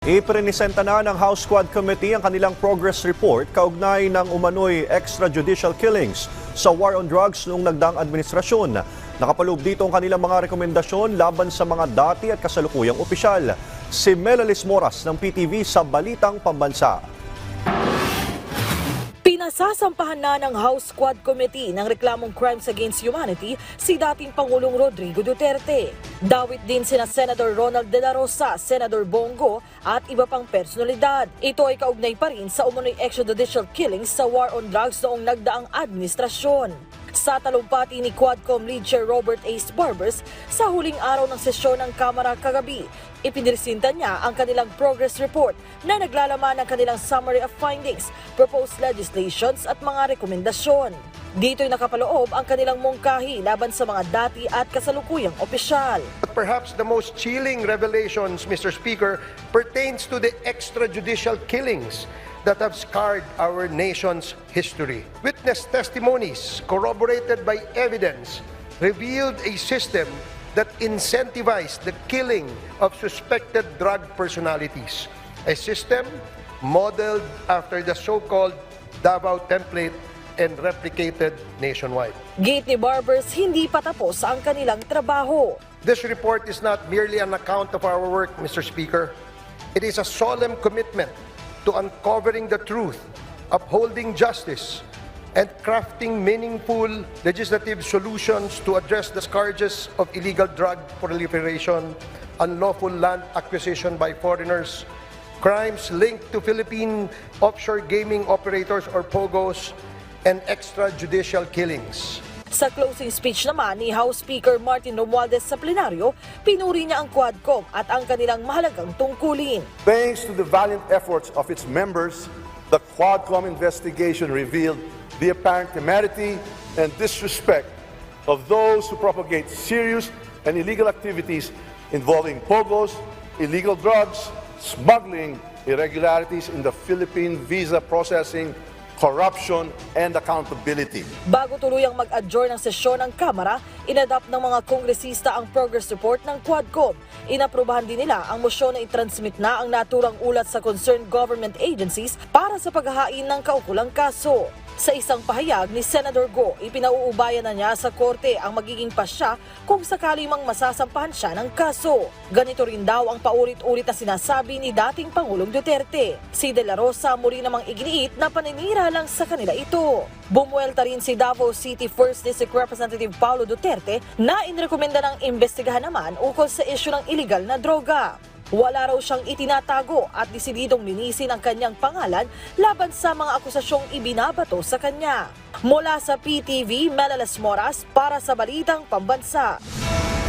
Ipresenta na ng House Squad Committee ang kanilang progress report kaugnay ng umano'y extrajudicial killings sa war on drugs noong nagdaang administrasyon. Nakapaloob dito ang kanilang mga rekomendasyon laban sa mga dati at kasalukuyang opisyal. Si Melalis Moras ng PTV sa Balitang Pambansa. Pinasasampahan na ng House Squad Committee ng reklamong Crimes Against Humanity si dating Pangulong Rodrigo Duterte. Dawit din sina Senator Ronald De La Rosa, Senator Bongo at iba pang personalidad. Ito ay kaugnay pa rin sa umano'y extrajudicial killings sa war on drugs noong nagdaang administrasyon. Sa talumpati ni Quadcom Lead Chair Robert A. Barbers sa huling araw ng sesyon ng Kamara kagabi, ipinresinta niya ang kanilang progress report na naglalaman ng kanilang summary of findings, proposed legislations at mga rekomendasyon. Dito'y nakapaloob ang kanilang mungkahi laban sa mga dati at kasalukuyang opisyal. Perhaps the most chilling revelations, Mr. Speaker, pertains to the extrajudicial killings that have scarred our nation's history. Witness testimonies corroborated by evidence revealed a system that incentivized the killing of suspected drug personalities, a system modeled after the so-called Davao template and replicated nationwide. Gate ni Barbers, hindi pa tapos ang kanilang trabaho. This report is not merely an account of our work, Mr. Speaker. It is a solemn commitment to uncovering the truth, upholding justice, and crafting meaningful legislative solutions to address the scourges of illegal drug proliferation, unlawful land acquisition by foreigners, crimes linked to Philippine offshore gaming operators or POGOs, and extrajudicial killings. Sa closing speech naman ni House Speaker Martin Romualdez sa plenaryo, pinuri niya ang Quadcom at ang kanilang mahalagang tungkulin. Thanks to the valiant efforts of its members, the Quadcom investigation revealed the apparent temerity and disrespect of those who propagate serious and illegal activities involving POGOs, illegal drugs, smuggling, irregularities in the Philippine visa processing, corruption, and accountability. Bago tuluyang mag-adjourn ng sesyon ng Kamara, inadapt ng mga kongresista ang progress report ng Quadcom. Inaprubahan din nila ang mosyon na i-transmit na ang naturang ulat sa concerned government agencies para sa paghahain ng kaukulang kaso. Sa isang pahayag ni Senator Go, ipinauubayan na niya sa korte ang magiging pasya kung sakali mang masasampahan siya ng kaso. Ganito rin daw ang paulit-ulit na sinasabi ni dating Pangulong Duterte. Si De La Rosa muli namang iginiit na paninira lang sa kanila ito. Bumuelta rin si Davao City 1st District Representative Paulo Duterte na inirekomenda ng imbestigahan naman ukol sa isyu ng iligal na droga. Wala raw siyang itinatago at desididong linisin ang kanyang pangalan laban sa mga akusasyong ibinabato sa kanya. Mula sa PTV, Melalis Moras para sa Balitang Pambansa.